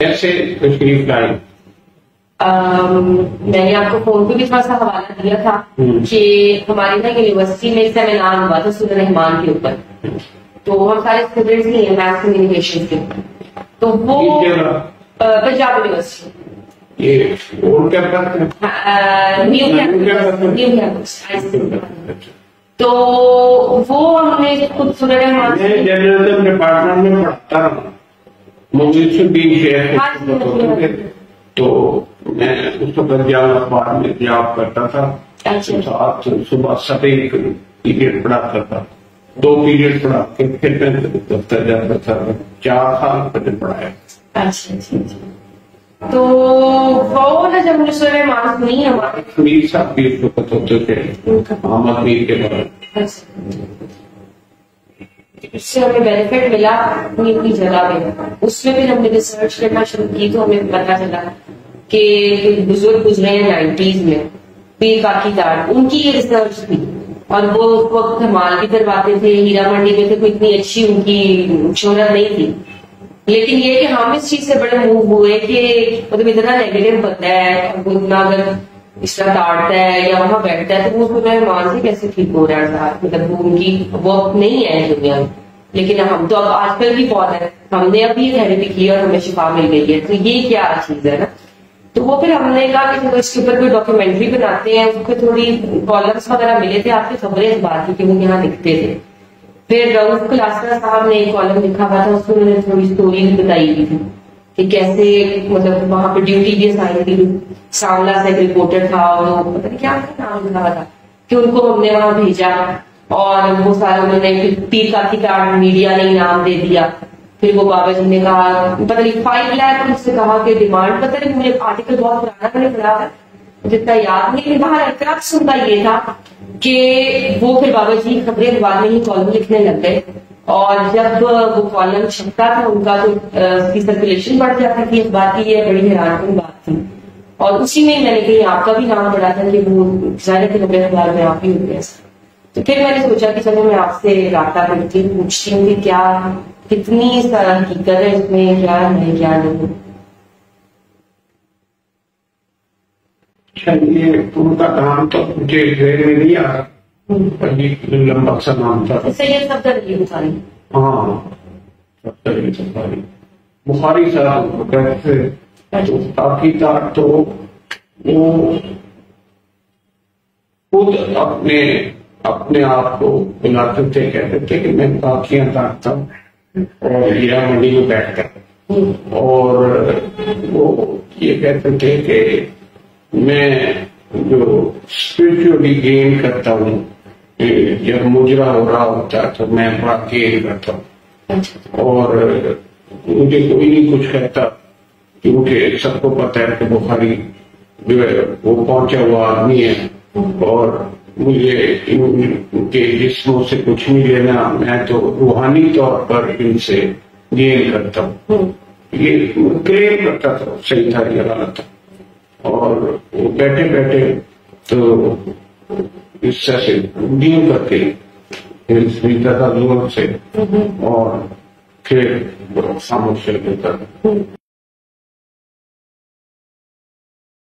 کیسے تشریف لائی؟ میں نے آپ کو فون پہ بھی تھوڑا سا حوالہ دیا تھا کہ ہماری نا یونیورسٹی میں سیمینار ہوا تھا سورہ رحمان کے اوپر، تو ہم سارے اسٹوڈینٹس ہی ہیں میتھ کمیونیکیشن کے، تو وہ پنجاب یونیورسٹی یہ نیو کیمپس، تو وہ ہم نے خود سورہ رحمان جرنلزم ڈپارٹمنٹ میں پڑھتا رہا، مجھے بھی شیئر تو میں اس وقت جامعہ اخبار میں جاب کرتا تھا، صبح 7 پیریڈ پڑھاتا تھا، 2 پیریڈ پڑھا کے پھر میں دفتر جاتا تھا، 4 سال میں نے پڑھایا۔ اچھا تو وہ نا جب مجھے سورہ رحمان سنی ہمارے میر صاحب بھی اس وقت ہوتے تھے، محمد میر کے بعد اس سے ہمیں بینیفٹ ملا اپنی اپنی جگہ میں، اس میں پھر ہم نے ریسرچ کرنا شروع کی تو ہمیں پتا چلا کہ بزرگ گزرے ہیں 90s میں، پیر کاکی دار ان کی یہ ریسرچ تھی، اور وہ اس وقت دھمال بھی کرواتے تھے، ہیرا منڈی میں تھے، کوئی اتنی اچھی ان کی شہرت نہیں تھی، لیکن یہ کہ ہم اس چیز سے بڑے موو ہوئے کہ مطلب اتنا نیگیٹو بنتا ہے، وہ اتنا اگر اس طرح ڈانٹتا ہے یا وہاں بیٹھتا ہے تو وہ رحمان سے کیسے ٹھیک ہو رہا ہے، مطلب وہ ان کی وہ نہیں ہے دنیا میں، لیکن ہم تو اب آج کل بھی بہت ہے، ہم نے اب یہ تھیریپی کی اور ہمیں شفا مل گئی ہے، تو یہ کیا چیز ہے نا، تو وہ پھر ہم نے کہا کہ اس کے اوپر کوئی ڈاکیومنٹری بناتے ہیں، اس پہ تھوڑی کالمس وغیرہ ملے تھے آپ کی خبریں اس بات کی کہ وہ یہاں لکھتے تھے، پھر رؤف کلاسرا صاحب نے ایک کالم لکھا ہوا تھا، اس میں انہوں نے تھوڑی اسٹوری بھی بتائی ہوئی تھی کہ کیسے مطلب وہاں پہ ڈیوٹی بھی اسائن تھی، ساملا سے ایک رپورٹر تھا اور پتہ نہیں کیا نام لکھا ہوا تھا کہ ان کو ہم نے وہاں بھیجا اور وہ سارا انہوں نے پیر کاکی کارڈ میڈیا نے انعام دے دیا، پھر وہ بابا جی نے کہا پتہ نہیں 5 لاکھ ان سے کہا کہ ڈیمانڈ، پتہ نہیں مجھے آرٹیکل بہت پرانا میں نے پڑھا ہے جتنا یاد نہیں، باہر اعتراض سنتا یہ تھا کہ وہ پھر بابا جی خبریں اخبار میں ہی کالم لکھنے لگ گئے، اور جب وہ کالم چھپتا تھا ان کا تو اس کی سرکولیشن بڑھ جاتی تھی اخبار کی، یہ بڑی حیران کن بات تھی، اور اسی میں نے کہیں آپ کا بھی نام پڑا تھا کہ وہ ظاہر کے خبریں اخبار میں آپ ہی ہوتے ہیں، تو پھر میں نے سوچا کہ چلو میں آپ سے رابطہ کرتی ہوں، پوچھتی ہوں کہ کیا کتنی سارا حقیقت ہے اس میں، کیا ہے کیا نہیں۔ یہ ان کا نام تو مجھے ذہن میں نہیں آ رہا، لمبا سا نام تھا، سید صفدر علی بخاری، ہاں صفدر علی بخاری، بخاری صاحب کہتے تھے، کافی تھا تو وہ خود اپنے آپ کو بلاتے تھے، کہتے تھے کہ میں باقیاں کاٹتا ہوں اور ہیرا منڈی میں بیٹھ کر، اور وہ یہ کہتے تھے کہ میں جو اسپرچولی گین کرتا ہوں، جب مجرا ہو رہا ہوتا ہے تو میں بڑا گین کرتا ہوں، اور مجھے کوئی نہیں کچھ کہتا کیونکہ سب کو پتہ ہے کہ بخاری جو ہے وہ پہنچا ہوا آدمی ہے اور مجھے ان کے جسموں سے کچھ نہیں لینا، میں تو روحانی طور پر ان سے گین کرتا ہوں، یہ کلیم کرتا تھا، صحیح تھا یہ غلط تھا، اور وہ بیٹھے بیٹھے تو اس سے ڈیل کر کے زور سے اور پھر خاموش کر دیتا تھا۔